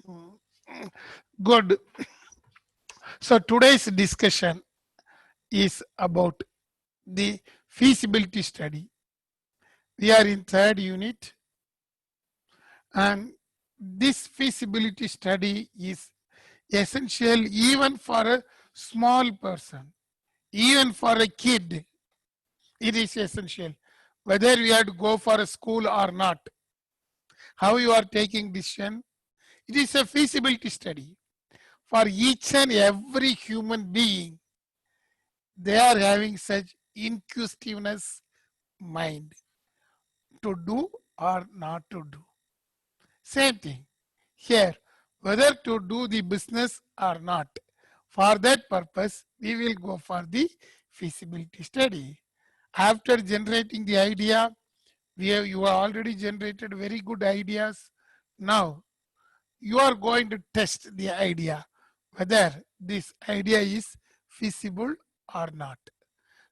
Mm, Good. So today's discussion is about the feasibility study. We are in third unit, and this feasibility study is essential even for a small person, even for a kid. It is essential. Whether we have to go for a school or not, how you are taking decision, it is a feasibility study for each and every human being. They are having such inquisitiveness mind to do or not to do. Same thing here, whether to do the business or not. For that purpose, we will go for the feasibility study. After generating the idea, you have already generated very good ideas. Now, you are going to test the idea, whether this idea is feasible or not.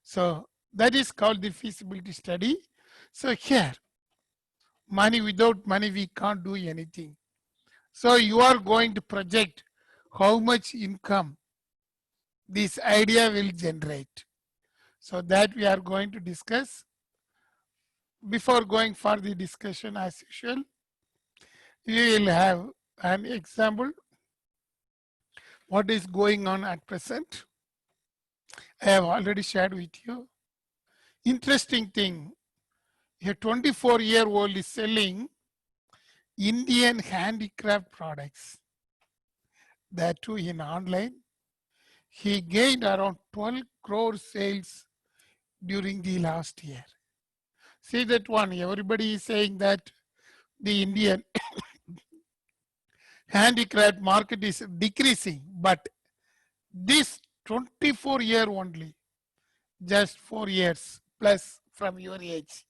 So that is called the feasibility study. So here, money, without money, we can't do anything. So you are going to project how much income this idea will generate. So that we are going to discuss. Before going for the discussion as usual, we will have an example what is going on at present. I have already shared with you. Interesting thing, a 24-year-old is selling Indian handicraft products, that too in online. He gained around 12 crore sales during the last year. See that one, everybody is saying that the Indian handicraft market is decreasing, but this 24-year only, just 4 years plus from your age,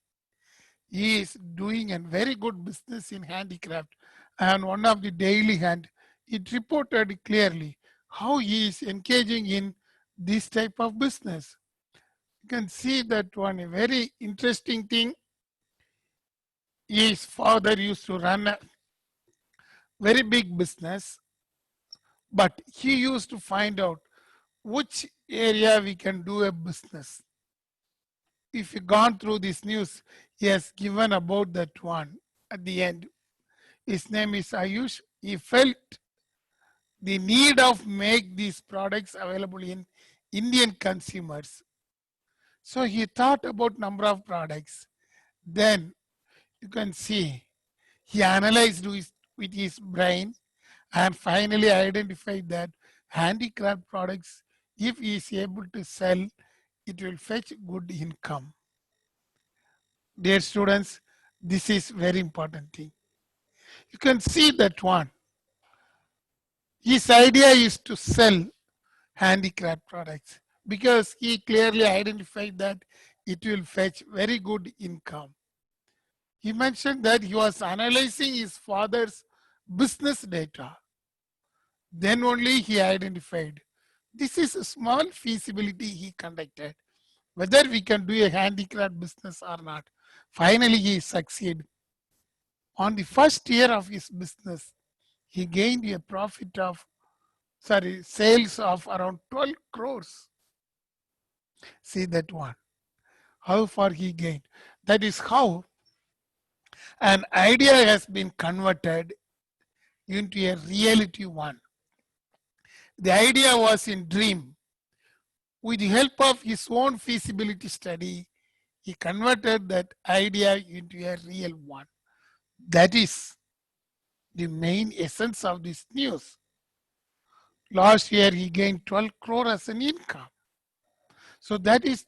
he is doing a very good business in handicraft. And one of the daily hand, it reported clearly how he is engaging in this type of business. You can see that one, a very interesting thing. His father used to run a very big business, but he used to find out which area we can do a business. If you gone through this news, he has given about that one at the end. His name is Ayush. He felt the need of make these products available in Indian consumers. So he thought about number of products. Then you can see he analyzed with his brain and finally identified that handicraft products, if he is able to sell, it will fetch good income. Dear students, this is very important thing. You can see that one. His idea is to sell handicraft products because he clearly identified that it will fetch very good income. He mentioned that he was analyzing his father's business data. Then only he identified this is a small feasibility he conducted, whether we can do a handicraft business or not. Finally, he succeeded. On the first year of his business, he gained a profit of, sales of around 12 crores. See that one, how far he gained. That is how an idea has been converted into a reality one. The idea was in dream. With the help of his own feasibility study, he converted that idea into a real one. That is the main essence of this news. Last year, he gained 12 crore as an income. So that is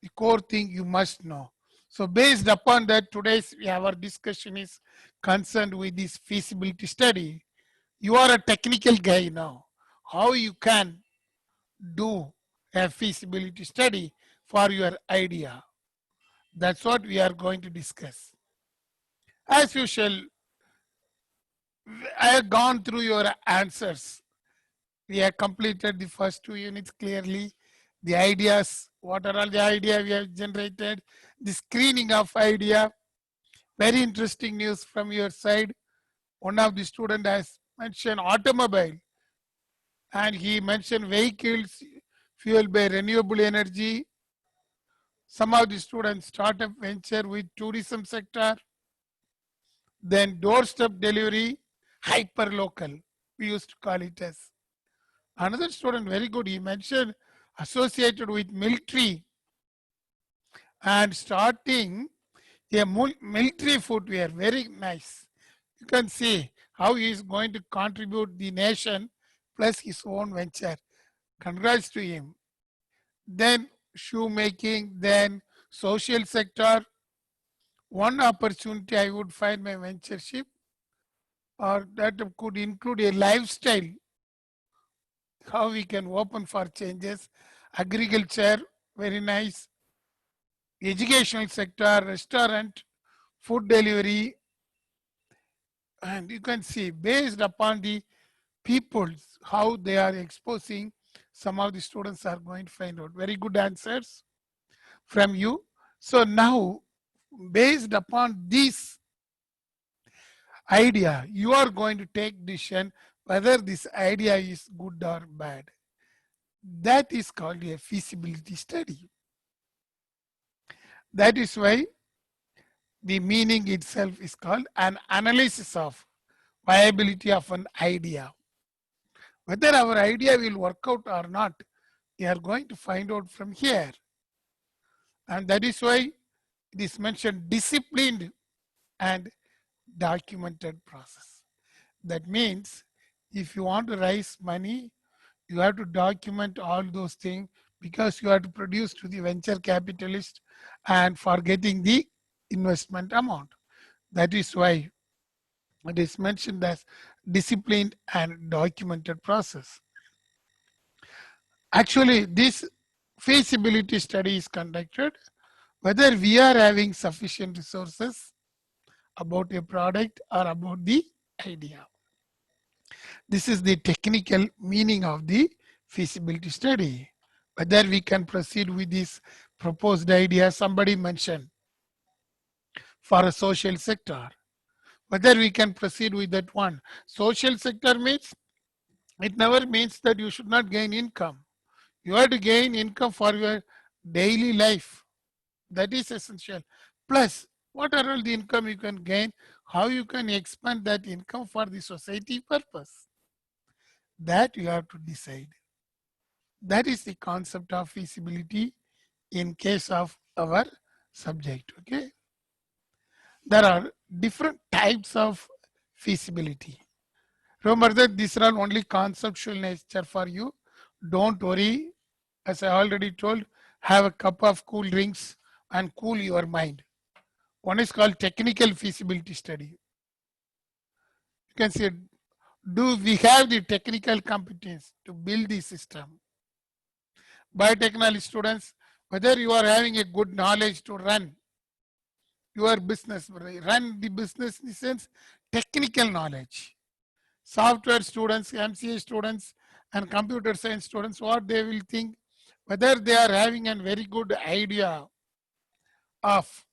the core thing you must know. So based upon that, today's our discussion is concerned with this feasibility study. You are a technical guy now. How you can do a feasibility study for your idea? That's what we are going to discuss. As usual, I have gone through your answers. We have completed the first 2 units clearly. The ideas, what are all the ideas we have generated, the screening of idea. Very interesting news from your side. One of the student has mentioned automobile, and he mentioned vehicles fueled by renewable energy. Some of the students startup venture with tourism sector, then doorstep delivery, hyper local. We used to call it as. Another student, very good, he mentioned associated with military and starting a military footwear, very nice. You can see how he is going to contribute the nation plus his own venture. Congrats to him. Then shoemaking, then social sector. One opportunity I would find my ventureship, or that could include a lifestyle, how we can open for changes. Agriculture, very nice. Educational sector, restaurant, food delivery, and you can see based upon the peoples how they are exposing, some of the students are going to find out very good answers from you. So now based upon this idea, you are going to take decision whether this idea is good or bad. That is called a feasibility study. That is why the meaning itself is called an analysis of viability of an idea. Whether our idea will work out or not, we are going to find out from here. And that is why it is mentioned disciplined and documented process. That means if you want to raise money, you have to document all those things, because you have to produce to the venture capitalist and for getting the investment amount. That is why it is mentioned as disciplined and documented process. Actually, this feasibility study is conducted whether we are having sufficient resources about a product or about the idea. This is the technical meaning of the feasibility study. Whether we can proceed with this proposed idea somebody mentioned for a social sector. Whether we can proceed with that one. Social sector means, it never means that you should not gain income. You have to gain income for your daily life. That is essential. Plus, what are all the income you can gain? How you can expand that income for the society purpose? That you have to decide. That is the concept of feasibility in case of our subject. Okay. There are different types of feasibility. Remember that these are only conceptual nature for you. Don't worry. As I already told, have a cup of cool drinks and cool your mind. One is called technical feasibility study. You can say, do we have the technical competence to build the system? Biotechnology students, whether you are having a good knowledge to run your business, run the business in the sense technical knowledge. Software students, MCA students, and computer science students, what they will think, whether they are having a very good idea of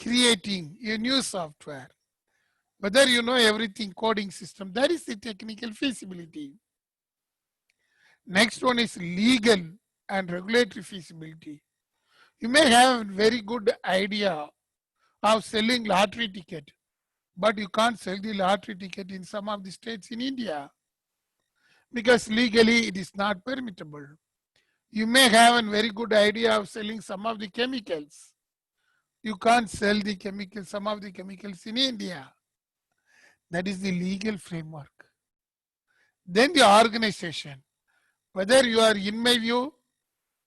creating a new software, whether you know everything coding system, that is the technical feasibility. Next one is legal and regulatory feasibility. You may have a very good idea of selling lottery ticket, but you can't sell the lottery ticket in some of the states in India because legally it is not permissible. You may have a very good idea of selling some of the chemicals. You can't sell the chemicals, some of the chemicals in India. That is the legal framework. Then the organization. Whether you are, in my view,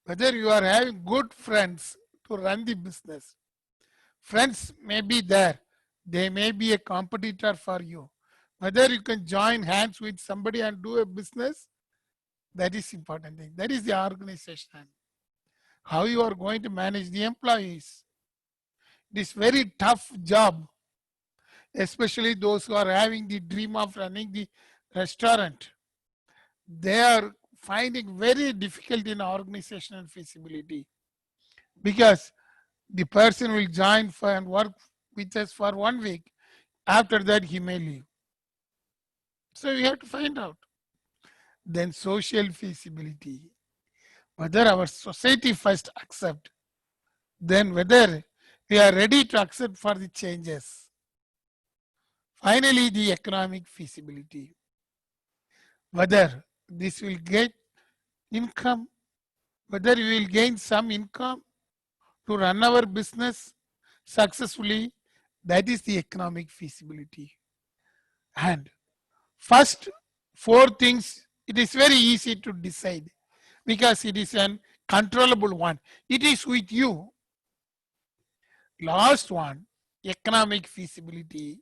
whether you are having good friends to run the business. Friends may be there. They may be a competitor for you. Whether you can join hands with somebody and do a business, that is important thing. That is the organization. How you are going to manage the employees. This very tough job, especially those who are having the dream of running the restaurant. They are finding very difficult in organizational feasibility because the person will join for and work with us for 1 week. After that, he may leave. So we have to find out. Then social feasibility, whether our society first accept, then whether we are ready to accept for the changes. Finally, the economic feasibility, whether this will get income, whether we will gain some income to run our business successfully. That is the economic feasibility. And first four things, it is very easy to decide because it is an controllable one. It is with you. Last one, economic feasibility.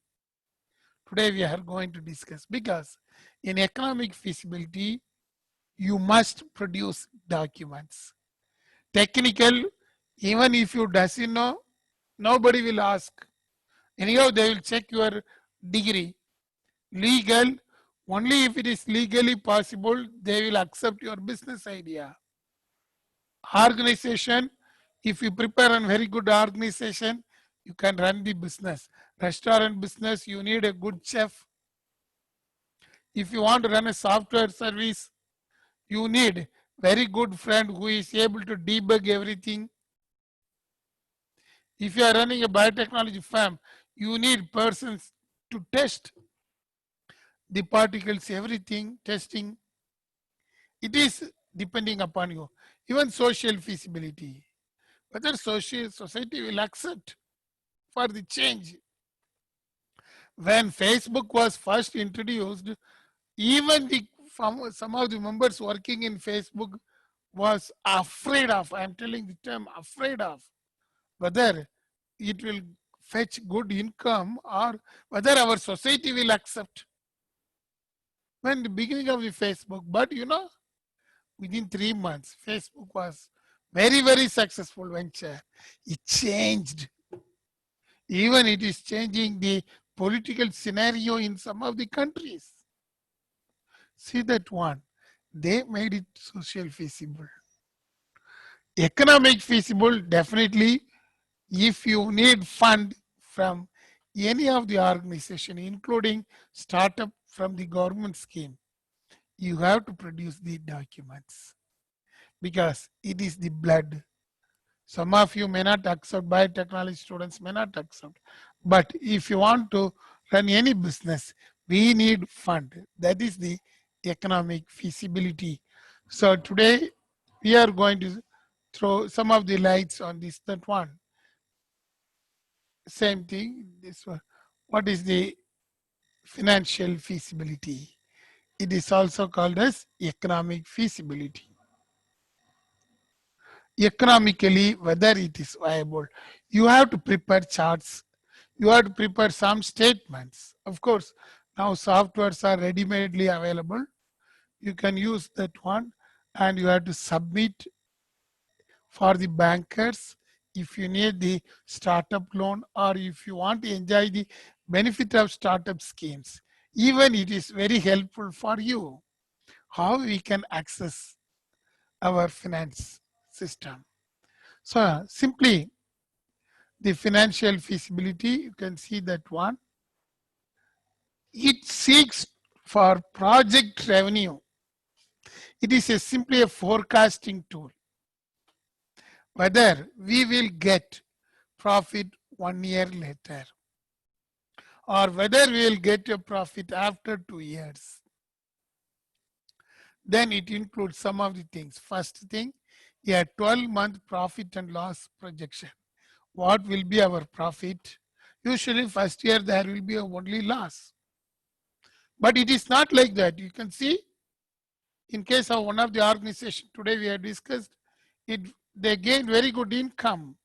Today we are going to discuss, because in economic feasibility, you must produce documents. Technical, even if you doesn't know, nobody will ask. Anyhow, they will check your degree. Legal, only if it is legally possible, they will accept your business idea. Organization, if you prepare a very good organization, you can run the business. Restaurant business, you need a good chef. If you want to run a software service, you need very good friend who is able to debug everything. If you are running a biotechnology firm, you need persons to test the particles, everything, testing. It is depending upon you. Even social feasibility, whether society will accept for the change. When Facebook was first introduced, even some of the members working in Facebook was afraid of, I'm telling the term, afraid of, whether it will fetch good income or whether our society will accept. When the beginning of the Facebook, but within 3 months, Facebook was very, very successful venture. It changed. Even it is changing the political scenario in some of the countries. See that one. They made it social feasible. Economic feasible, definitely, if you need fund from any of the organization, including startup from the government scheme, you have to produce the documents because it is the blood. Some of you may not accept, biotechnology students may not accept. But if you want to run any business, we need fund. That is the economic feasibility. So today we are going to throw some of the lights on this, that one. Same thing, this one. What is the financial feasibility? It is also called as economic feasibility. Economically, whether it is viable, you have to prepare charts, you have to prepare some statements. Of course, now softwares are ready-madely available. You can use that one, and you have to submit for the bankers if you need the startup loan, or if you want to enjoy the benefit of startup schemes. Even it is very helpful for you how we can access our finance system. So simply the financial feasibility, you can see that one. It seeks for project revenue. It is simply a forecasting tool. Whether we will get profit 1 year later or whether we will get a profit after 2 years. Then it includes some of the things. First thing, a 12-month profit and loss projection. What will be our profit? Usually first year there will be only loss. But it is not like that. You can see in case of one of the organization today we have discussed, they gain very good income.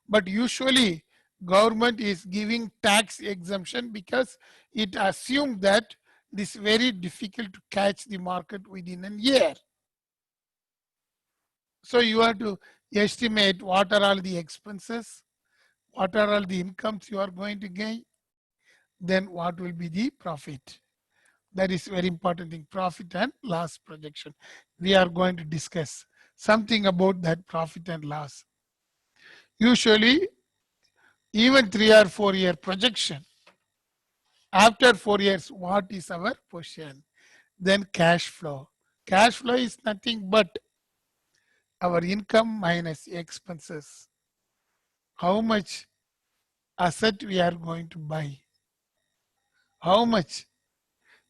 But usually government is giving tax exemption because it assumes that it is very difficult to catch the market within a year. So you have to estimate what are all the expenses, what are all the incomes you are going to gain, then what will be the profit. That is very important thing, profit and loss projection. We are going to discuss something about that profit and loss. Usually, even 3 or 4 year projection. After 4 years, what is our position? Then cash flow. Cash flow is nothing but our income minus expenses. How much asset we are going to buy? How much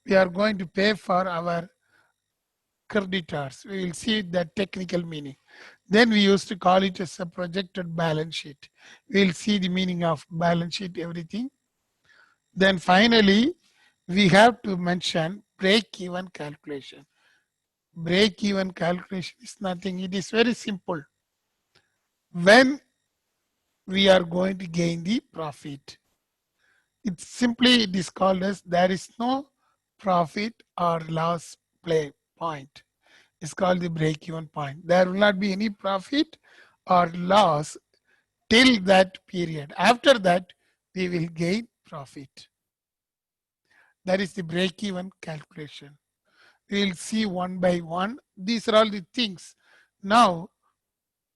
we are going to pay for our creditors? We will see the technical meaning. Then we used to call it as a projected balance sheet. We will see the meaning of balance sheet, everything. Then finally, we have to mention break-even calculation. Break-even calculation is nothing. It is very simple. When we are going to gain the profit, it is called as there is no profit or loss play point. It's called the break-even point. There will not be any profit or loss till that period. After that, we will gain profit. That is the break-even calculation. We'll see one by one. These are all the things now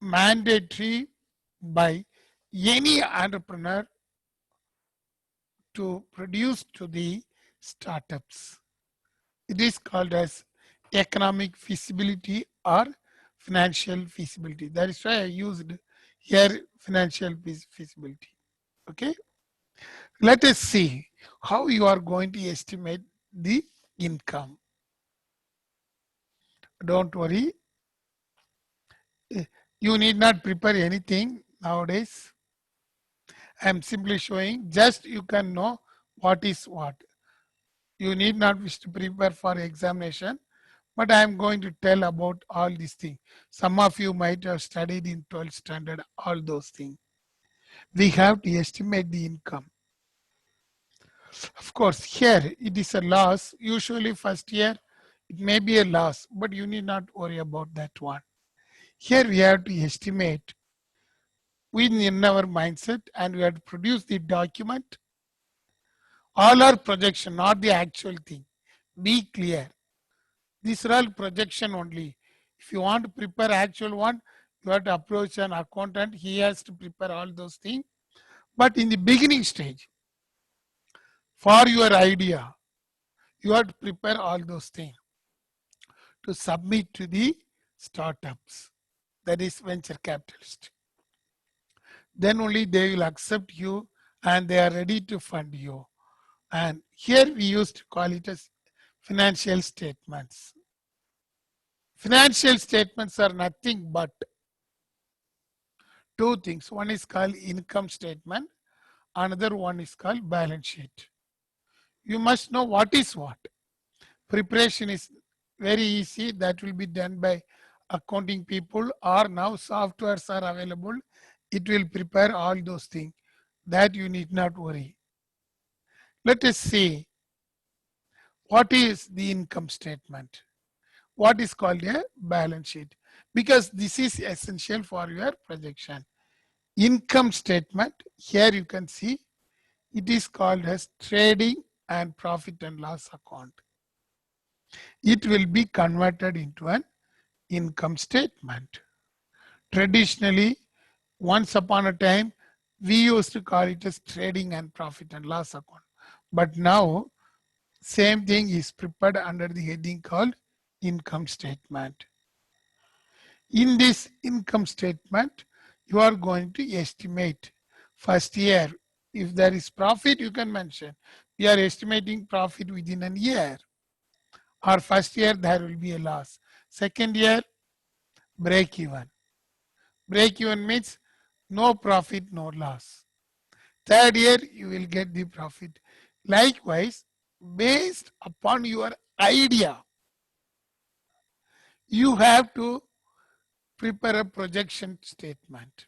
mandatory by any entrepreneur to produce to the startups. It is called as economic feasibility or financial feasibility. That is why I used here financial feasibility. Okay. Let us see how you are going to estimate the income. Don't worry. You need not prepare anything nowadays. I am simply showing just you can know what is what. You need not wish to prepare for examination, but I am going to tell about all these things. Some of you might have studied in 12th standard, all those things. We have to estimate the income. Of course, here it is a loss. Usually first year, it may be a loss, but you need not worry about that one. Here we have to estimate within our mindset and we have to produce the document. All are projection, not the actual thing. Be clear. These are all projection only. If you want to prepare actual one, you have to approach an accountant. He has to prepare all those things. But in the beginning stage, for your idea, you have to prepare all those things to submit to the startups, that is venture capitalist. Then only they will accept you and they are ready to fund you. And here we used to call it as financial statements. Financial statements are nothing but two things. One is called income statement. Another one is called balance sheet. You must know what is what. Preparation is very easy. That will be done by accounting people, or now softwares are available. It will prepare all those things. That you need not worry. Let us see what is the income statement. What is called a balance sheet, because this is essential for your projection. Income statement, here you can see it is called as trading and profit and loss account. It will be converted into an income statement. Traditionally, once upon a time, we used to call it as trading and profit and loss account. But now, same thing is prepared under the heading called income statement. In this income statement, you are going to estimate first year. If there is profit, you can mention. We are estimating profit within a year. Or first year, there will be a loss. Second year, break even. Break even means no profit, no loss. Third year, you will get the profit. Likewise, based upon your idea, you have to prepare a projection statement.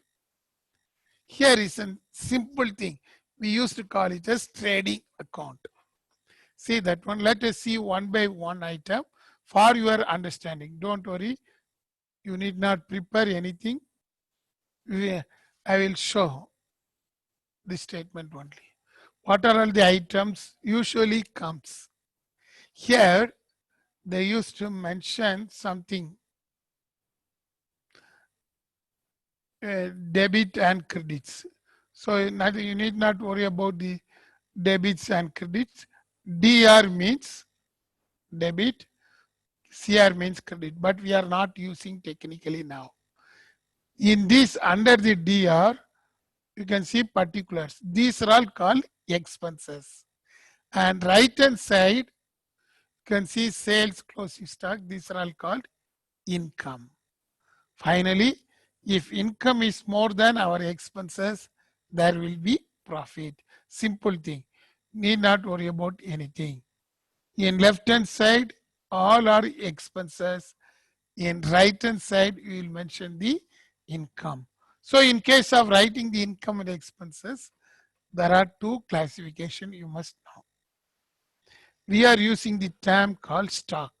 Here is a simple thing. We used to call it as trading account. See that one. Let us see one by one item for your understanding. Don't worry. You need not prepare anything. I will show this statement only. What are all the items usually comes? Here, they used to mention something. Debit and credits. So you need not worry about the debits and credits. DR means debit, CR means credit, but we are not using technically now. In this, under the DR, you can see particulars. These are all called expenses. And right hand side, you can see sales, closing stock. These are all called income. Finally, if income is more than our expenses, there will be profit. Simple thing. Need not worry about anything. In left hand side, all are expenses. In right hand side, we will mention the income. So in case of writing the income and expenses, there are two classifications you must know. We are using the term called stock.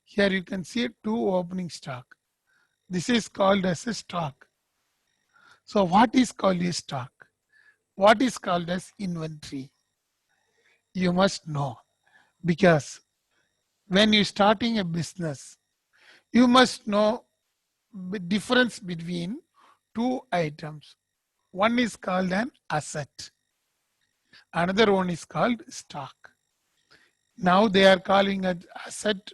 Here you can see two opening stock. This is called as a stock. So what is called a stock? What is called as inventory? You must know, because when you're starting a business, you must know the difference between two items. One is called an asset. Another one is called stock. Now they are calling it asset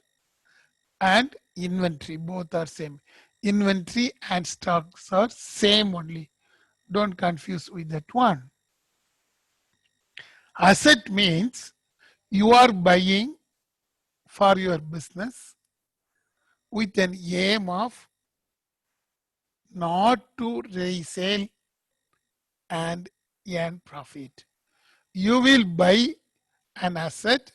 and inventory. Both are same. Inventory and stocks are same only. Don't confuse with that one. Asset means you are buying for your business with an aim of not to resell and earn profit. You will buy an asset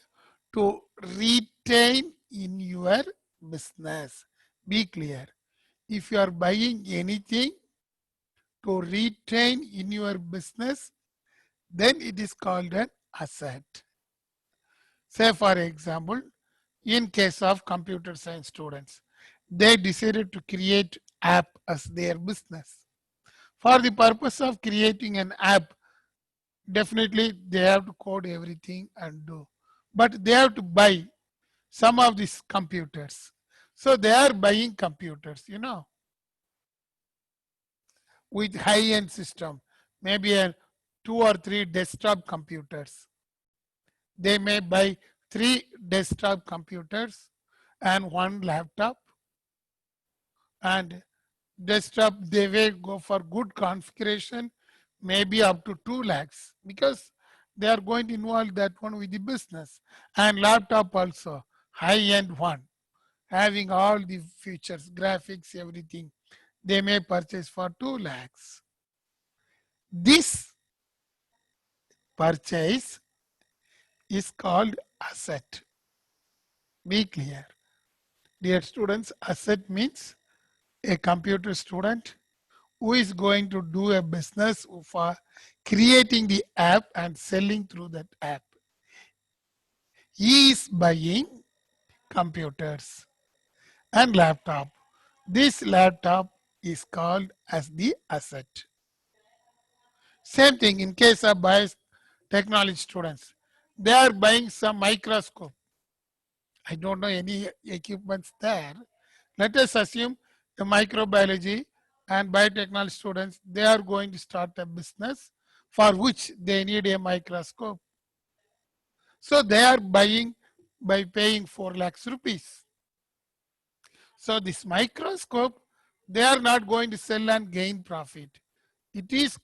to retain in your business. Be clear. If you are buying anything to retain in your business, then it is called an asset. Say for example, in case of computer science students, they decided to create app as their business. For the purpose of creating an app, definitely they have to code everything and do. But they have to buy some of these computers. So they are buying computers, with high-end system, maybe a 2 or 3 desktop computers. They may buy 3 desktop computers and 1 laptop, and desktop they will go for good configuration, maybe up to 2 lakhs, because they are going to involve that one with the business. And laptop also, high-end one, having all the features, graphics, everything, they may purchase for 2 lakhs. This purchase is called asset. Be clear. Dear students, asset means a computer student who is going to do a business for creating the app and selling through that app. He is buying computers and laptop. This laptop is called as the asset. Same thing in case of biotechnology students. They are buying some microscope. I don't know any equipments there. Let us assume the microbiology and biotechnology students, they are going to start a business for which they need a microscope. So they are buying by paying 4 lakhs rupees. So this microscope, they are not going to sell and gain profit. It is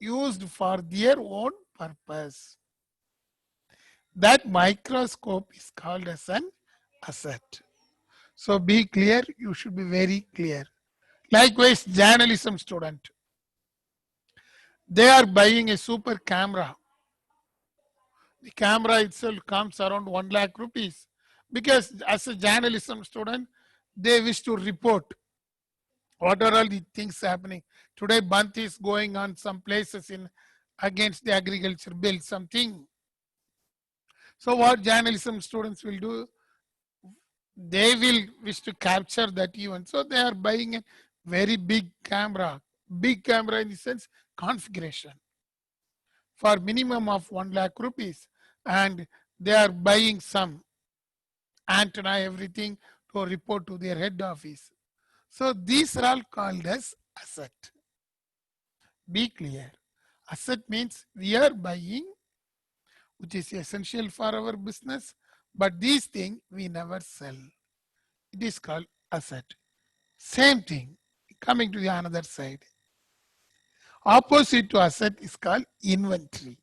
used for their own purpose. That microscope is called as an asset. So be clear, you should be very clear. Likewise, journalism student, they are buying a super camera. The camera itself comes around 1 lakh rupees, because as a journalism student, they wish to report what are all the things happening. Today, Bant is going on some places in against the agriculture bill, something. So what journalism students will do, they will wish to capture that event. So they are buying a very big camera in the sense configuration, for minimum of 1 lakh rupees. And they are buying some antenna, everything to report to their head office. So these are all called as asset. Be clear. Asset means we are buying which is essential for our business, but these things we never sell. It is called asset. Same thing, coming to the another side. Opposite to asset is called inventory.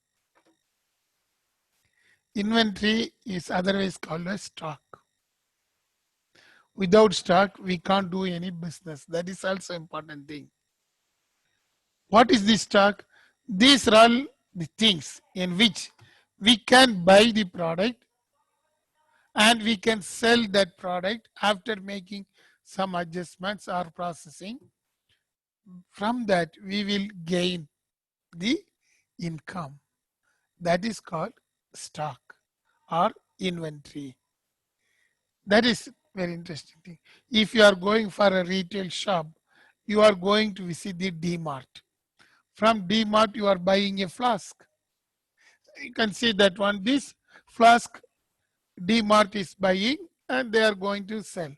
Inventory is otherwise called as stock. Without stock, we can't do any business. That is also important thing. What is the stock? These are all the things in which we can buy the product and we can sell that product after making some adjustments or processing. From that, we will gain the income. That is called stock or inventory. That is very interesting thing. If you are going for a retail shop, you are going to visit the D-Mart. From D-Mart, you are buying a flask. You can see that one. This flask D-Mart is buying and they are going to sell.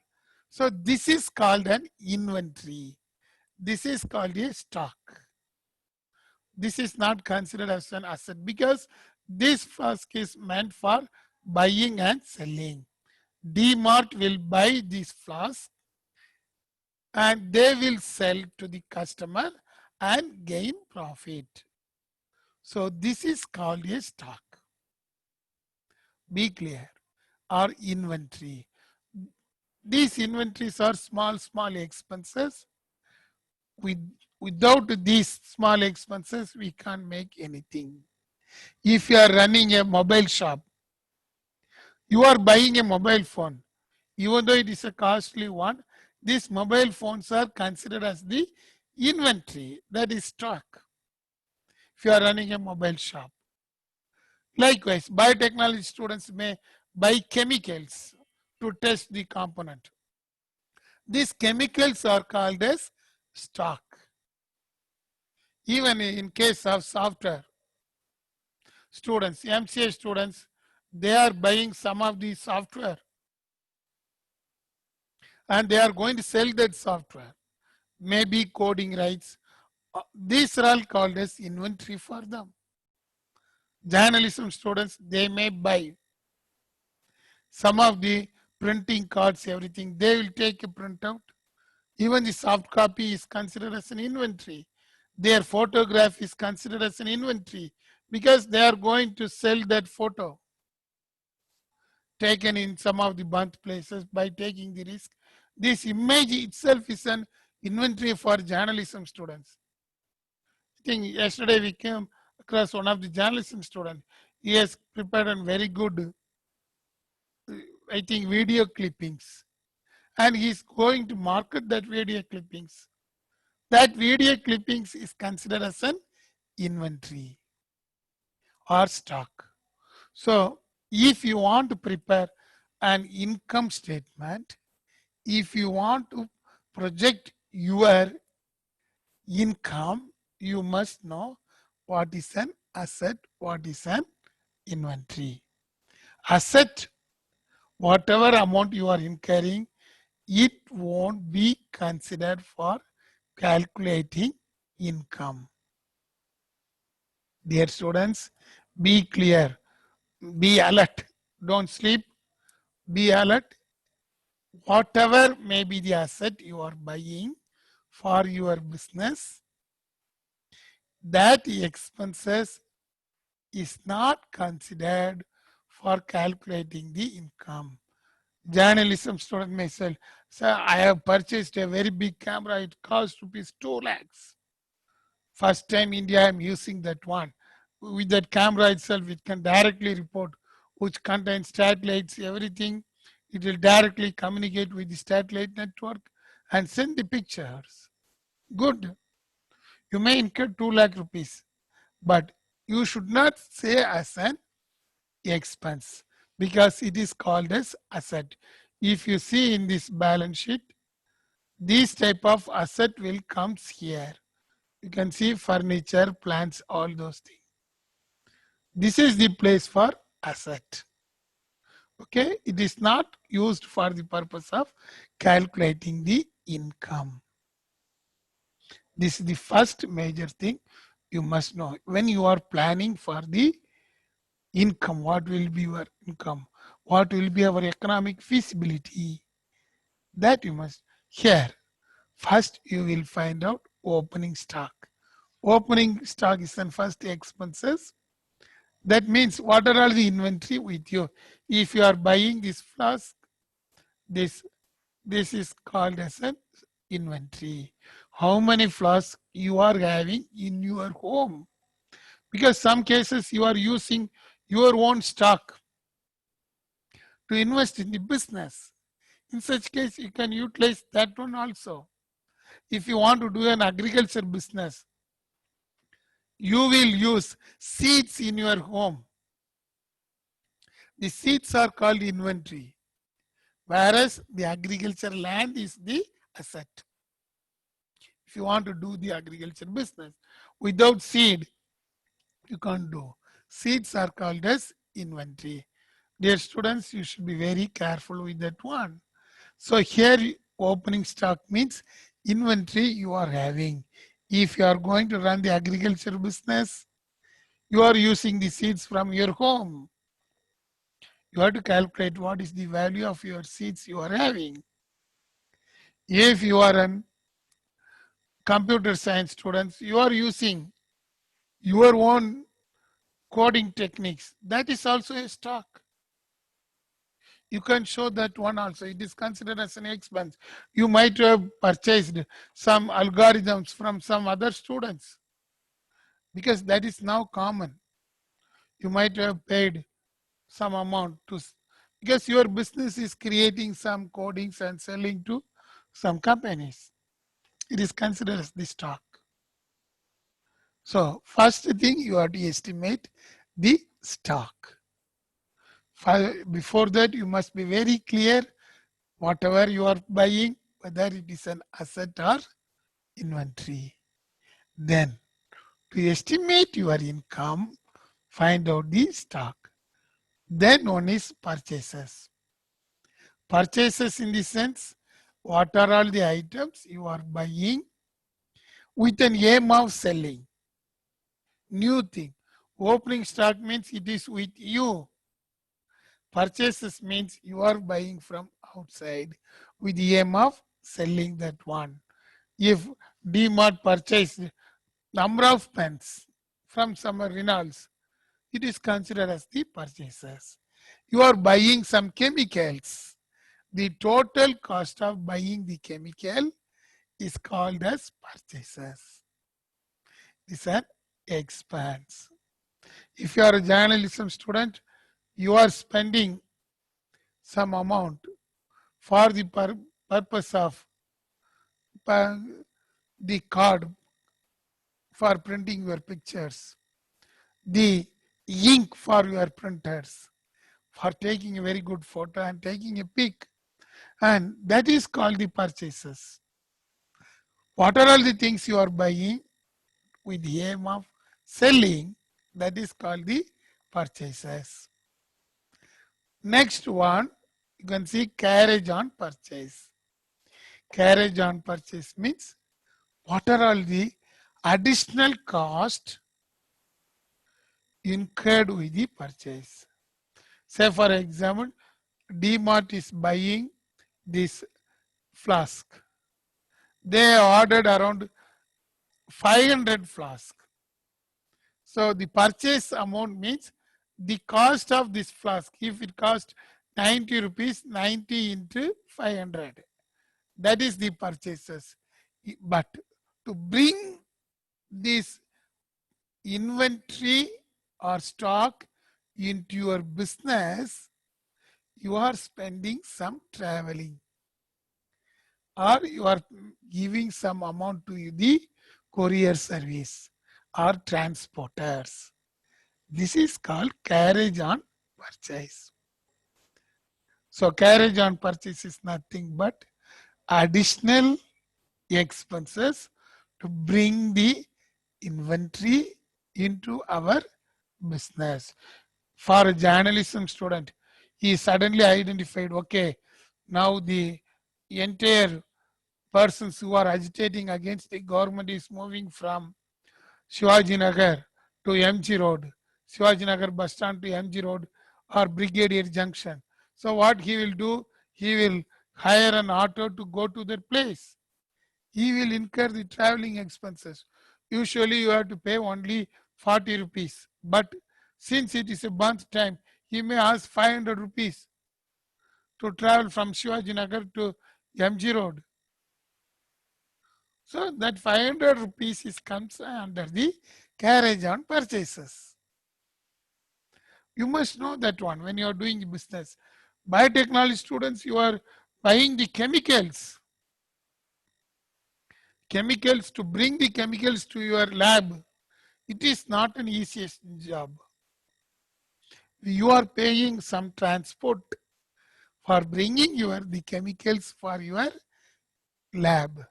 So this is called an inventory. This is called a stock. This is not considered as an asset because this flask is meant for buying and selling. D-Mart will buy this flask and they will sell to the customer and gain profit. So this is called a stock. Be clear. Or inventory. These inventories are small expenses. Without these small expenses, we can't make anything. If you are running a mobile shop, you are buying a mobile phone. Even though it is a costly one, these mobile phones are considered as the inventory, that is stock. If you are running a mobile shop. Likewise, biotechnology students may buy chemicals to test the component. These chemicals are called as stock. Even in case of software, students, MCA students, they are buying some of the software and they are going to sell that software. Maybe coding rights. These are all called as inventory for them. Journalism students, they may buy some of the printing cards, everything. They will take a printout. Even the soft copy is considered as an inventory. Their photograph is considered as an inventory because they are going to sell that photo taken in some of the burnt places by taking the risk. This image itself is an inventory for journalism students. I think yesterday we came across one of the journalism students. He has prepared a very good, I think, video clippings. And he's going to market that video clippings. That video clippings is considered as an inventory or stock. So if you want to prepare an income statement, if you want to project your income, you must know what is an asset, what is an inventory. Asset, whatever amount you are incurring, it won't be considered for calculating income. Dear students, be clear, be alert, don't sleep, be alert. Whatever may be the asset you are buying for your business, that expenses is not considered for calculating the income. Journalism student may say, sir, I have purchased a very big camera, it cost rupees 2 lakhs. First time India I am using that one. With that camera itself, it can directly report which contains satellites, everything. It will directly communicate with the satellite network and send the pictures. Good. You may incur 2 lakh rupees, but you should not say as an expense because it is called as asset. If you see in this balance sheet, this type of asset will comes here. You can see furniture, plants, all those things. This is the place for asset. Okay, it is not used for the purpose of calculating the income. This is the first major thing you must know when you are planning for the income. What will be your income? What will be our economic feasibility? That you must. Here, first you will find out opening stock. Opening stock is the first expenses. That means what are all the inventory with you? If you are buying this flask, this this is called as an inventory. How many flasks you are having in your home? Because some cases you are using your own stock to invest in the business. In such case, you can utilize that one also. If you want to do an agriculture business, you will use seeds in your home. The seeds are called inventory, whereas the agriculture land is the asset. If you want to do the agriculture business, without seed, you can't do. Seeds are called as inventory. Dear students, you should be very careful with that one. So here opening stock means inventory you are having. If you are going to run the agriculture business, you are using the seeds from your home. You have to calculate what is the value of your seeds you are having. If you are a computer science students, you are using your own coding techniques. That is also a stock. You can show that one also. It is considered as an expense. You might have purchased some algorithms from some other students because that is now common. You might have paid some amount to, because your business is creating some codings and selling to some companies. It is considered as the stock. So first thing you have to estimate the stock. Before that, you must be very clear whatever you are buying, whether it is an asset or inventory. Then to estimate your income, find out the stock. Then one is purchases. Purchases in the sense, what are all the items you are buying with an aim of selling. New thing. Opening stock means it is with you. Purchases means you are buying from outside with the aim of selling that one. If DMart purchased number of pens from some Reynolds, it is considered as the purchases. You are buying some chemicals. The total cost of buying the chemical is called as purchases. These are expense. If you are a journalism student, you are spending some amount for the purpose of the card for printing your pictures, the ink for your printers, for taking a very good photo and taking a pic, and that is called the purchases. What are all the things you are buying with the aim of selling? That is called the purchases. Next one, you can see carriage on purchase. Carriage on purchase means what are all the additional cost incurred with the purchase. Say for example, DMart is buying this flask. They ordered around 500 flasks. So the purchase amount means the cost of this flask. If it cost 90 rupees, 90 into 500. That is the purchases. But to bring this inventory or stock into your business, you are spending some traveling, or you are giving some amount to the courier service or transporters. This is called carriage on purchase. So carriage on purchase is nothing but additional expenses to bring the inventory into our business. For a journalism student, he suddenly identified, okay, now the entire persons who are agitating against the government is moving from Shivaji Nagar to MG Road. Shivajinagar bus stand to MG Road or Brigadier Junction. So what he will do, he will hire an auto to go to that place. He will incur the traveling expenses. Usually you have to pay only 40 rupees. But since it is a month time, he may ask 500 rupees to travel from Shivajinagar to MG Road. So that 500 rupees is comes under the carriage on purchases. You must know that one when you are doing business. Biotechnology students, you are buying the chemicals. Chemicals to bring the chemicals to your lab. It is not an easiest job. You are paying some transport for bringing the chemicals for your lab.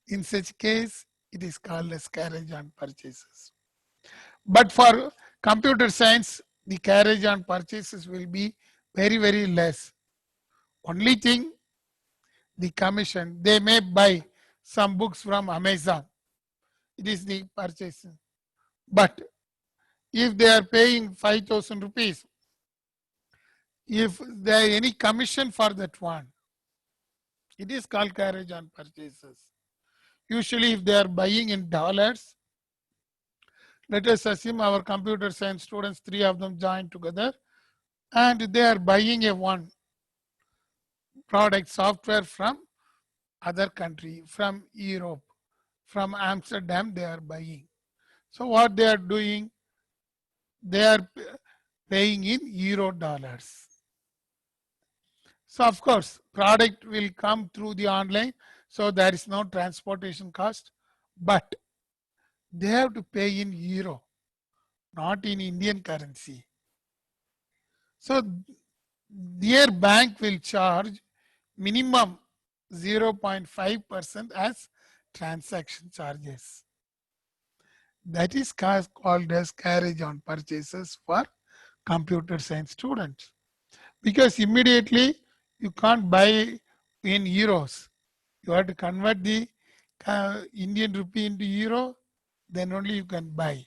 In such case, it is called as carriage on purchases. But for computer science, the carriage on purchases will be very, very less. Only thing, the commission, they may buy some books from Amazon. It is the purchase. But if they are paying 5,000 rupees, if there is any commission for that one, it is called carriage on purchases. Usually if they are buying in dollars, let us assume our computer science students, 3 of them join together and they are buying a one product software from other country, from Europe, from Amsterdam they are buying. So what they are doing, they are paying in euro dollars. So of course, product will come through the online, so there is no transportation cost, but they have to pay in euro, not in Indian currency. So their bank will charge minimum 0.5% as transaction charges. That is called as carriage on purchases for computer science students. Because immediately you can't buy in euros. You have to convert the Indian rupee into euro, then only you can buy.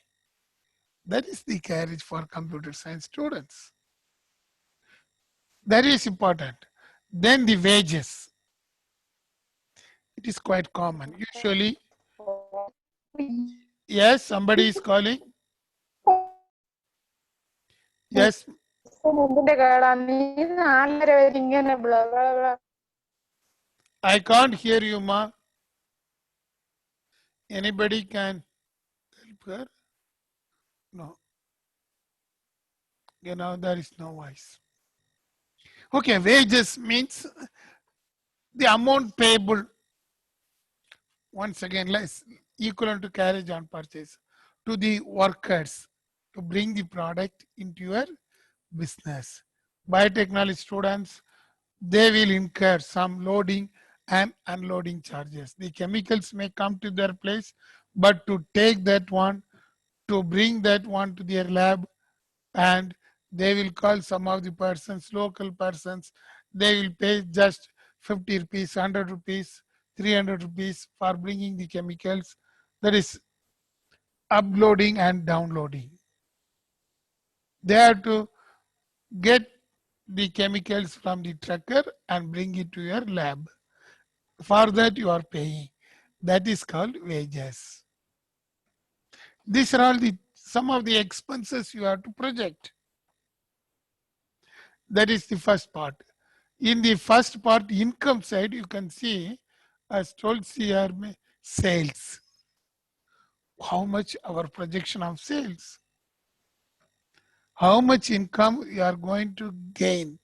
That is the carriage for computer science students. That is important. Then the wages. It is quite common. Usually, yes, somebody is calling. Yes. I can't hear you, ma. Anybody can help her? No. You know, there is no voice. Okay, wages means the amount payable. Once again, less equivalent to carriage on purchase to the workers to bring the product into your business. Biotechnology students, they will incur some loading and unloading charges. The chemicals may come to their place, but to take that one, to bring that one to their lab, and they will call some of the persons, local persons, they will pay just 50 rupees, 100 rupees, 300 rupees for bringing the chemicals. That is uploading and downloading. They have to get the chemicals from the trucker and bring it to your lab. For that you are paying. That is called wages. These are all the some of the expenses you have to project. That is the first part. In the first part, income side, you can see, as told here, sales. How much our projection of sales? How much income you are going to gain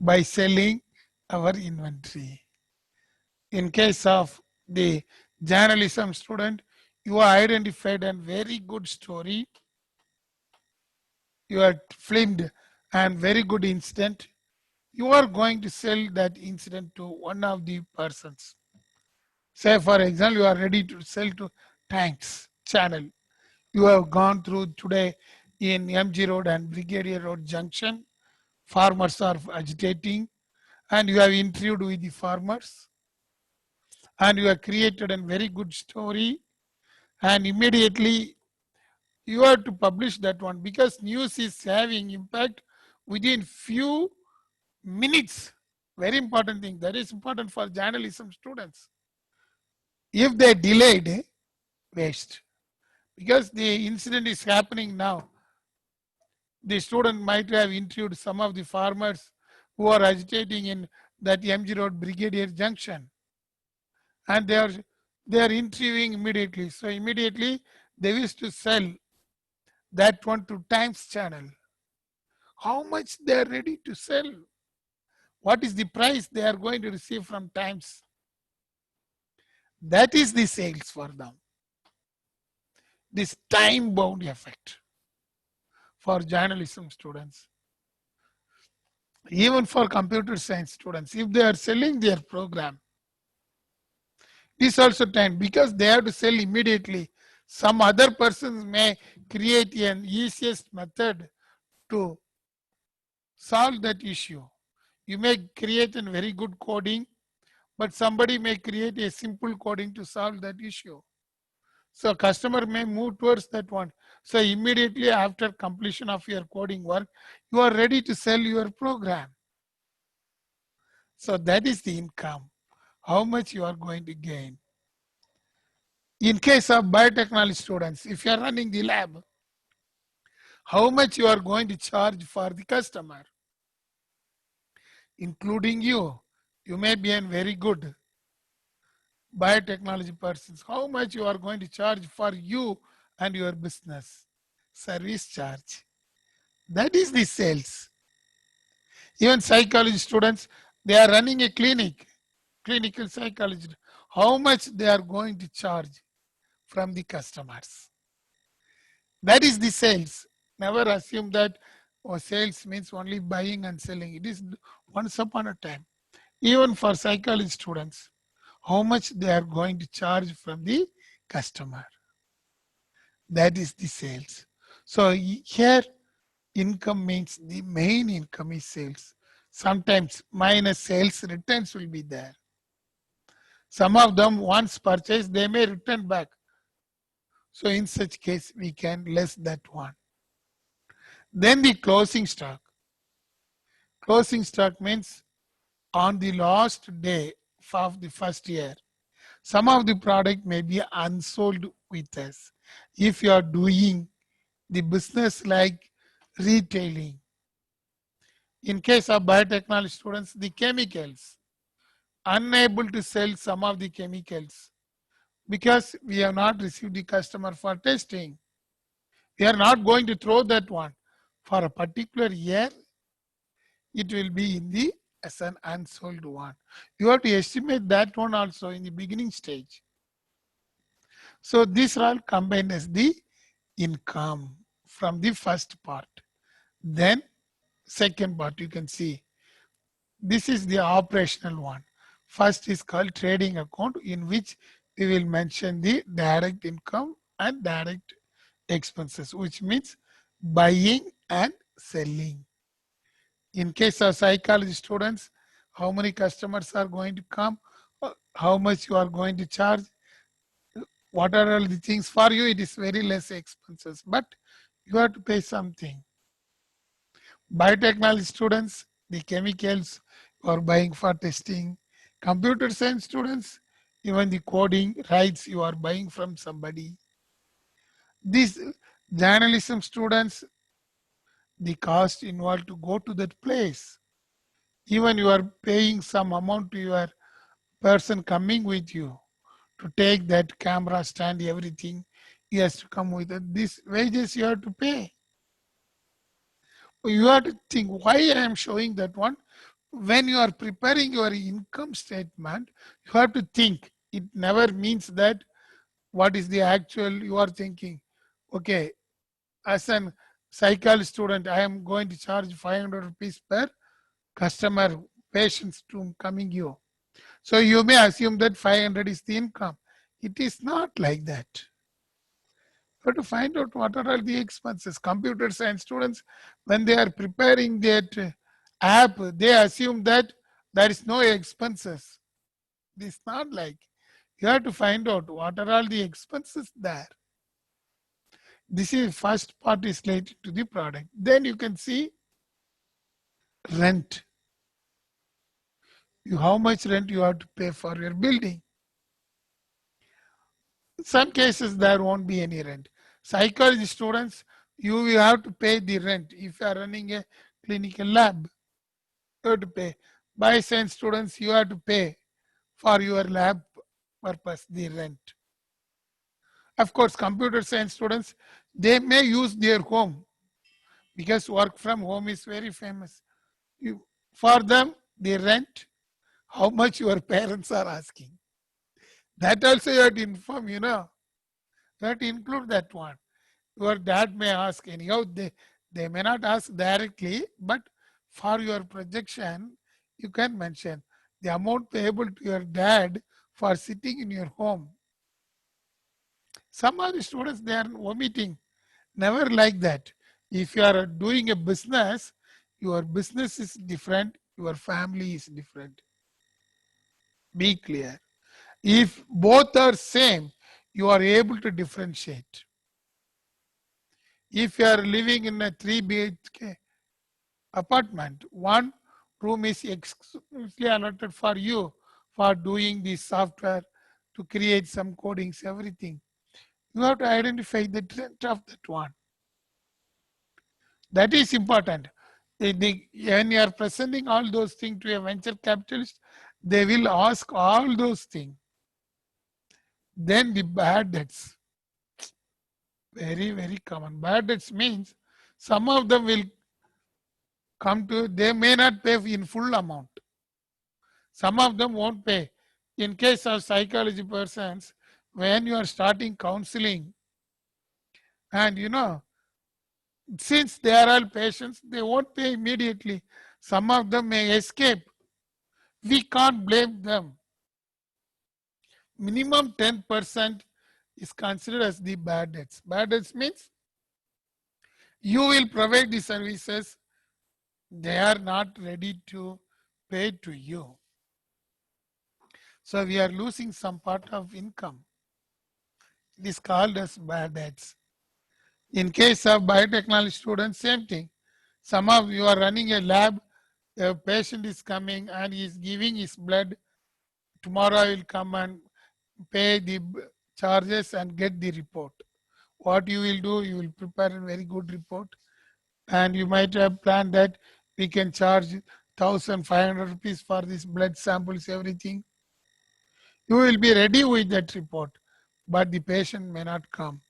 by selling our inventory? In case of the journalism student, you are identified a very good story. You are filmed and very good incident. You are going to sell that incident to one of the persons. Say for example, you are ready to sell to Tanks channel. You have gone through today in MG Road and Brigadier Road Junction. Farmers are agitating and you have interviewed with the farmers and you have created a very good story and immediately You have to publish that one because news is having impact within few minutes. Very important thing. That is important for journalism students. If they delayed, waste. Because the incident is happening now. The student might have interviewed some of the farmers who are agitating in that MG Road Brigadier Junction. And they are interviewing immediately. So immediately they wish to sell that one to Times Channel. How much they are ready to sell? What is the price they are going to receive from Times? That is the sales for them. This time bound effect for journalism students. Even for computer science students, if they are selling their program, this also time because they have to sell immediately. Some other persons may create an easiest method to solve that issue. You may create a very good coding, but somebody may create a simple coding to solve that issue. So customer may move towards that one. So immediately after completion of your coding work, you are ready to sell your program. So that is the income, how much you are going to gain. In case of biotechnology students, if you are running the lab, how much you are going to charge for the customer, including you. You may be a very good biotechnology persons. How much you are going to charge for you and your business? Service charge. That is the sales. Even psychology students, they are running a clinic, clinical psychology. How much they are going to charge from the customers? That is the sales. Never assume that sales means only buying and selling. It is once upon a time. Even for psychology students, how much they are going to charge from the customer. That is the sales. So here income means the main income is sales. Sometimes minus sales returns will be there. Some of them once purchased, they may return back. So in such case, we can less that one. Then the closing stock. Closing stock means on the last day of the first year, some of the product may be unsold with us. If you are doing the business like retailing, in case of biotechnology students, the chemicals, unable to sell some of the chemicals because we have not received the customer for testing. We are not going to throw that one. For a particular year, it will be in the as an unsold one. You have to estimate that one also in the beginning stage. So these are all combined as the income from the first part. Then second part, you can see this is the operational one. First is called trading account, in which we will mention the direct income and direct expenses, which means buying and selling. In case of psychology students, how many customers are going to come, how much you are going to charge, what are all the things for you, it is very less expenses, but you have to pay something. Biotechnology students, the chemicals you are buying for testing. Computer science students, even the coding rights you are buying from somebody. These journalism students, the cost involved to go to that place. Even you are paying some amount to your person coming with you to take that camera stand, everything. He has to come with it. These wages you have to pay. You have to think why I am showing that one. When you are preparing your income statement, you have to think. It never means that what is the actual you are thinking. Okay, as an psychology student, I am going to charge 500 rupees per customer patients to coming you. So you may assume that 500 is the income. It is not like that. You have to find out what are all the expenses. Computer science students, when they are preparing that app, they assume that there is no expenses. It's not like. You have to find out what are all the expenses there. This is first part is related to the product. Then you can see rent. How much rent you have to pay for your building. In some cases there won't be any rent. Psychology students, you will have to pay the rent. If you are running a clinical lab, you have to pay. Bioscience students, you have to pay for your lab purpose, the rent. Of course, computer science students, they may use their home because work from home is very famous. For them, the rent, how much your parents are asking. That also you have to inform, you know. You have to include that one. Your dad may ask anyhow, they may not ask directly, but for your projection, you can mention the amount payable to your dad for sitting in your home. Some of the students, they are omitting. Never like that. If you are doing a business, your business is different, your family is different. Be clear. If both are same, you are able to differentiate. If you are living in a 3 BHK apartment, one room is exclusively allotted for you for doing the software to create some codings, everything. You have to identify the trend of that one. That is important. When you are presenting all those things to a venture capitalist, they will ask all those things. Then the bad debts. Very, very common. Bad debts means some of them will come to, they may not pay in full amount. Some of them won't pay. In case of psychology persons, when you are starting counseling, and you know, since they are all patients, they won't pay immediately. Some of them may escape. We can't blame them. Minimum 10% is considered as the bad debts. Bad debts means you will provide the services, they are not ready to pay to you. So we are losing some part of income. It is called as bad debts. In case of biotechnology students, same thing. Some of you are running a lab, a patient is coming and he is giving his blood. Tomorrow I will come and pay the charges and get the report. What you will do, you will prepare a very good report and you might have planned that we can charge 1,500 rupees for this blood samples, everything. You will be ready with that report, but the patient may not come.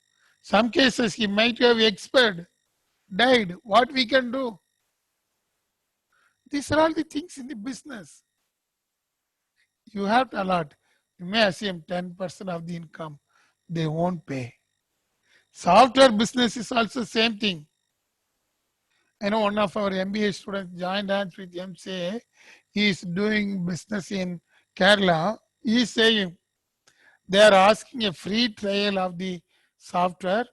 Some cases he might have expired, died. What we can do? These are all the things in the business. You have to allot. You may assume 10% of the income. They won't pay. Software business is also same thing. I know one of our MBA students joined hands with MCA. He is doing business in Kerala. He is saying they are asking a free trial of the software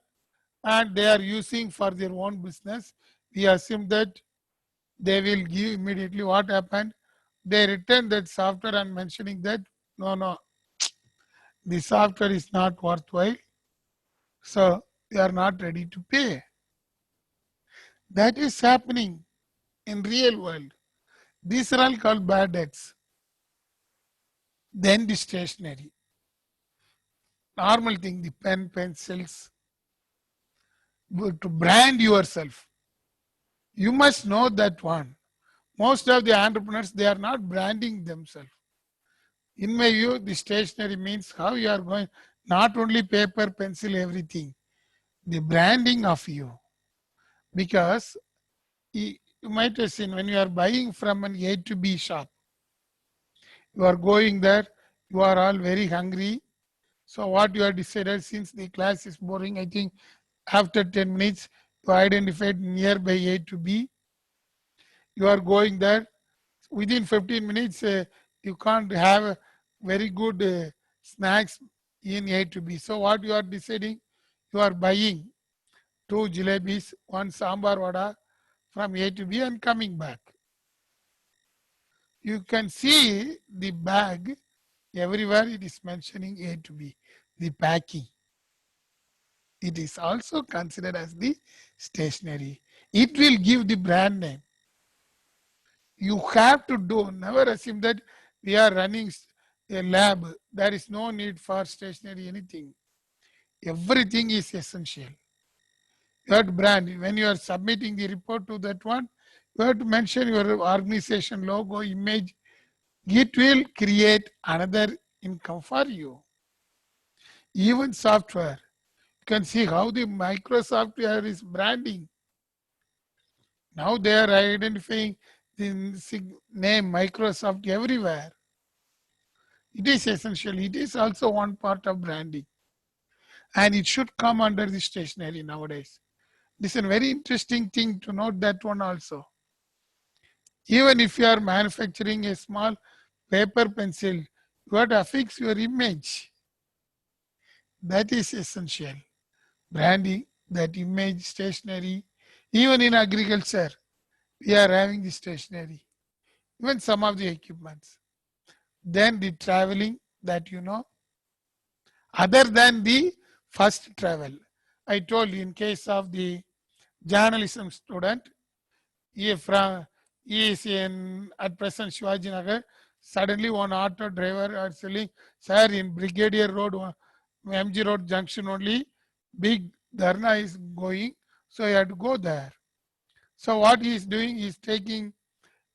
and they are using for their own business. We assume that they will give immediately. What happened? They return that software and mentioning that no, the software is not worthwhile. So they are not ready to pay. That is happening in real world. These are all called bad debts. Then the stationery. Normal thing, the pen, pencils. To brand yourself. You must know that one. Most of the entrepreneurs, they are not branding themselves. In my view, the stationery means how you are going, not only paper, pencil, everything. The branding of you. Because you might have seen when you are buying from an A to B shop, you are going there, you are all very hungry. So what you have decided, since the class is boring, I think after 10 minutes, you identified nearby A to B. You are going there. Within 15 minutes, you can't have a very good snacks in A to B. So what you are deciding, you are buying 2 jalebis, 1 sambar vada from A to B and coming back. You can see the bag, everywhere it is mentioning A to B, the packing. It is also considered as the stationery. It will give the brand name. You have to do, never assume that we are running a lab. There is no need for stationery, anything. Everything is essential. You have to brand. When you are submitting the report to that one, you have to mention your organization logo, image. It will create another income for you. Even software. You can see how the Microsoft is branding. Now they are identifying the name Microsoft everywhere. It is essential. It is also one part of branding. And it should come under the stationery nowadays. This is a very interesting thing to note, that one also. Even if you are manufacturing a small paper pencil, you have to affix your image. That is essential. Branding, that image, stationery. Even in agriculture, we are having the stationery. Even some of the equipments. Then the traveling that you know. Other than the first travel, I told you in case of the journalism student, he is in at present Shivaji Nagar. Suddenly one auto driver are saying, sir, in Brigadier Road, MG Road junction only, big dharna is going, so he had to go there. So what he is doing is taking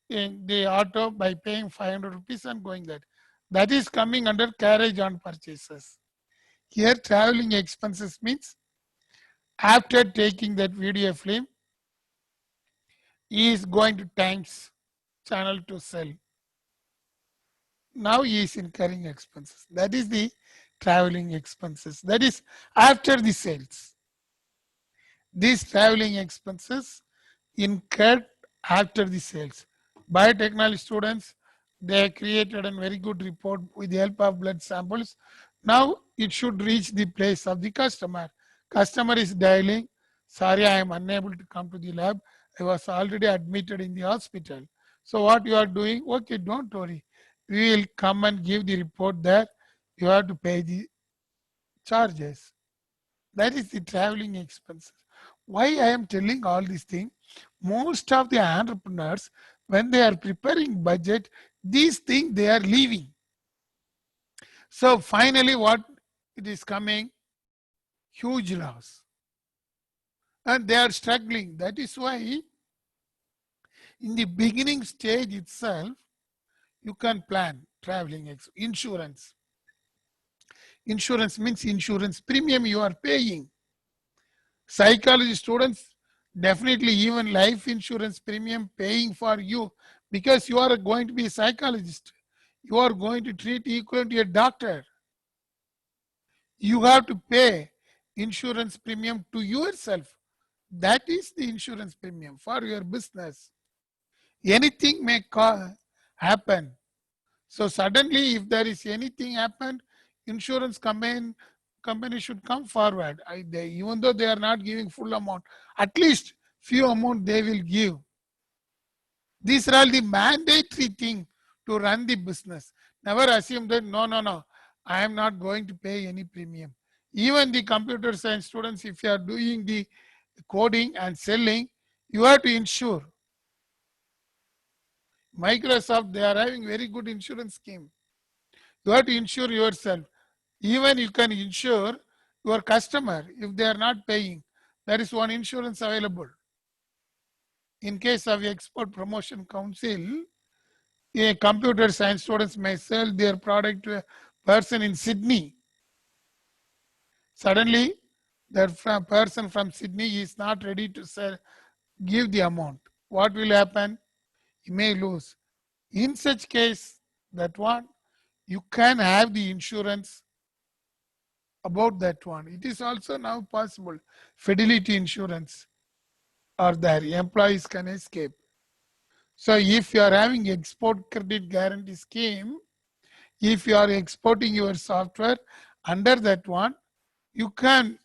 in the auto by paying 500 rupees and going there. That is coming under carriage on purchases. Here traveling expenses means after taking that video film, he is going to tanks channel to sell. Now he is incurring expenses. That is the traveling expenses. That is after the sales. These traveling expenses incurred after the sales. Biotechnology students, they created a very good report with the help of blood samples. Now it should reach the place of the customer. Customer is dialing, sorry, I am unable to come to the lab. I was already admitted in the hospital. So what you are doing, okay, don't worry. We will come and give the report there. You have to pay the charges. That is the traveling expenses. Why I am telling all these things? Most of the entrepreneurs, when they are preparing budget, these things they are leaving. So finally, what it is coming? Huge loss. And they are struggling. That is why in the beginning stage itself, you can plan traveling insurance. Insurance means insurance premium you are paying. Psychology students, definitely even life insurance premium paying for you, because you are going to be a psychologist. You are going to treat equivalent to a doctor. You have to pay insurance premium to yourself. That is the insurance premium for your business. Anything may happen. So suddenly if there is anything happened, insurance company should come forward. Even though they are not giving full amount, at least few amount they will give. These are all the mandatory thing to run the business. Never assume that no, I am not going to pay any premium. Even the computer science students, if you are doing the coding and selling, you have to insure. Microsoft, they are having very good insurance scheme. You have to insure yourself. Even you can insure your customer if they are not paying. There is one insurance available. In case of Export Promotion Council, a computer science students may sell their product to a person in Sydney. Suddenly, that person from Sydney is not ready to sell, give the amount. What will happen? He may lose. In such case, that one, you can have the insurance about that one. It is also now possible. Fidelity insurance or their employees can escape. So if you are having export credit guarantee scheme, if you are exporting your software under that one, you can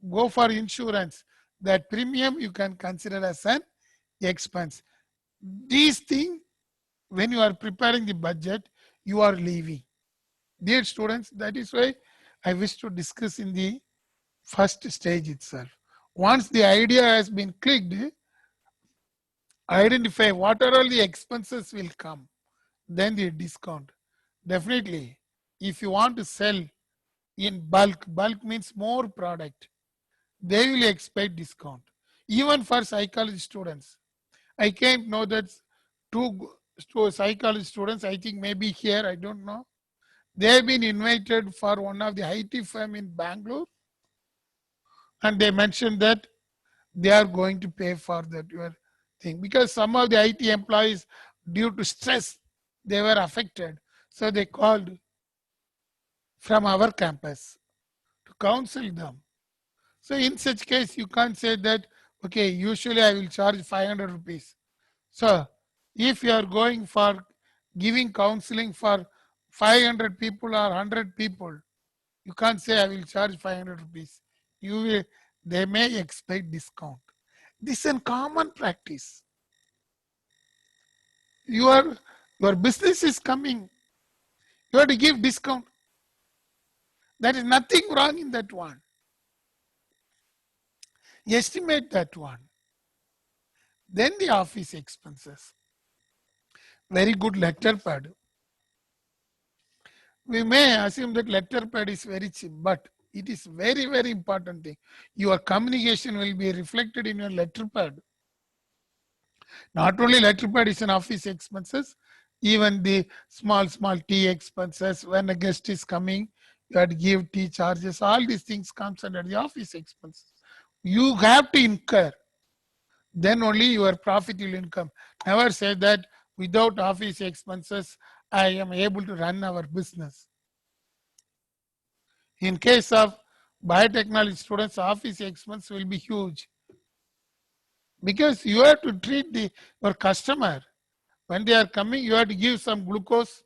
go for insurance. That premium you can consider as an expense. These things, when you are preparing the budget, you are leaving. Dear students, that is why I wish to discuss in the first stage itself. Once the idea has been clicked, identify what are all the expenses will come, then the discount. Definitely, if you want to sell in bulk, bulk means more product, they will expect discount. Even for psychology students, I can't know that two psychology students, I think maybe here, I don't know. They have been invited for one of the IT firm in Bangalore, and they mentioned that they are going to pay for that your thing, because some of the IT employees, due to stress, they were affected. So they called from our campus to counsel them. So in such case, you can't say that, okay, usually I will charge 500 rupees. So if you are going for giving counseling for 500 people or 100 people, you can't say I will charge 500 rupees. You will, they may expect discount. This is a common practice. Your business is coming. You have to give discount. There is nothing wrong in that one. Estimate that one. Then the office expenses. Very good letter pad. We may assume that letter pad is very cheap, but it is very, very important thing. Your communication will be reflected in your letter pad. Not only letter pad is an office expenses, even the small tea expenses. When a guest is coming, you have to give tea charges. All these things comes under the office expenses. You have to incur. Then only your profit will income. Never say that without office expenses, I am able to run our business. In case of biotechnology students, office expense will be huge, because you have to treat your customer. When they are coming, you have to give some glucose,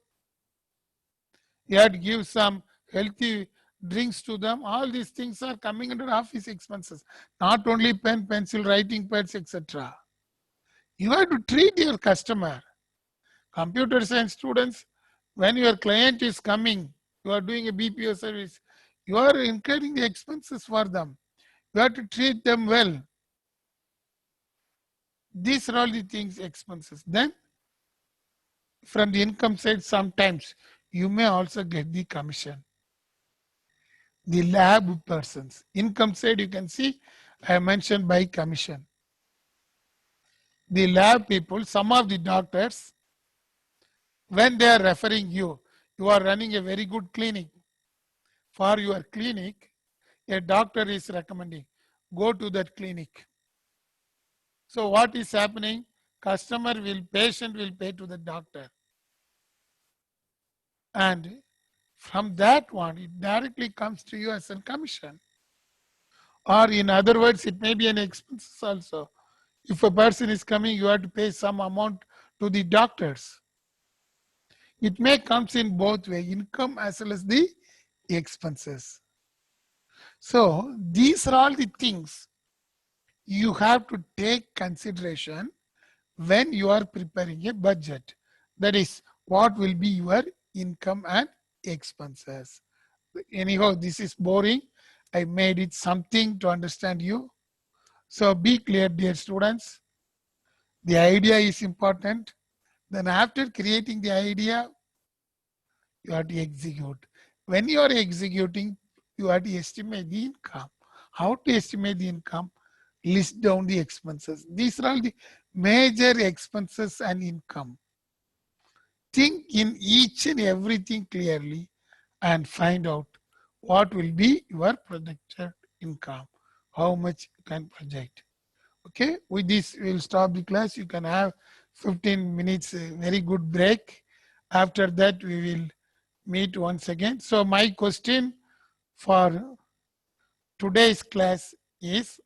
you have to give some healthy drinks to them. All these things are coming under office expenses, not only pen, pencil, writing pads, etc. You have to treat your customer. Computer science students, when your client is coming, you are doing a BPO service, you are incurring the expenses for them. You have to treat them well. These are all the things, expenses. Then from the income side, sometimes you may also get the commission. The lab persons. Income side, you can see I mentioned by commission. The lab people, some of the doctors, when they are referring you, you are running a very good clinic. For your clinic, a doctor is recommending, go to that clinic. So what is happening? Patient will pay to the doctor. And from that one, it directly comes to you as a commission. Or in other words, it may be an expense also. If a person is coming, you have to pay some amount to the doctors. It may comes in both way, income as well as the expenses. So these are all the things you have to take consideration when you are preparing a budget. That is, what will be your income and expenses. Anyhow, this is boring. I made it something to understand you. So be clear, dear students. The idea is important. Then after creating the idea, you have to execute. When you are executing, you have to estimate the income. How to estimate the income? List down the expenses. These are all the major expenses and income. Think in each and everything clearly and find out what will be your projected income, how much you can project. Okay, with this we'll stop the class. You can have 15 minutes, very good break. After that we will meet once again. So my question for today's class is,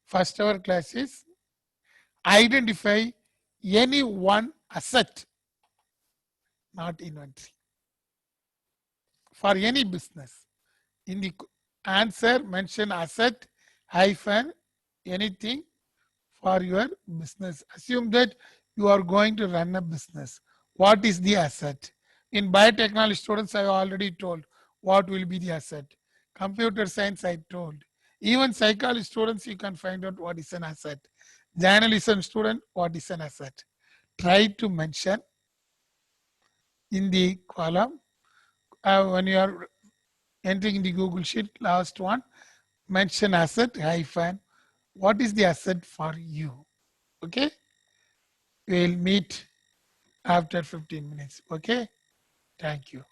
first our class is identify any one asset, not inventory, for any business. In the answer, mention asset hyphen anything for your business. Assume that you are going to run a business. What is the asset? In biotechnology students, I already told what will be the asset. Computer science, I told. Even psychology students, you can find out what is an asset. Journalism student, what is an asset. Try to mention in the column when you are entering in the Google Sheet, last one, mention asset hyphen. What is the asset for you? Okay. We'll meet after 15 minutes. Okay. Thank you.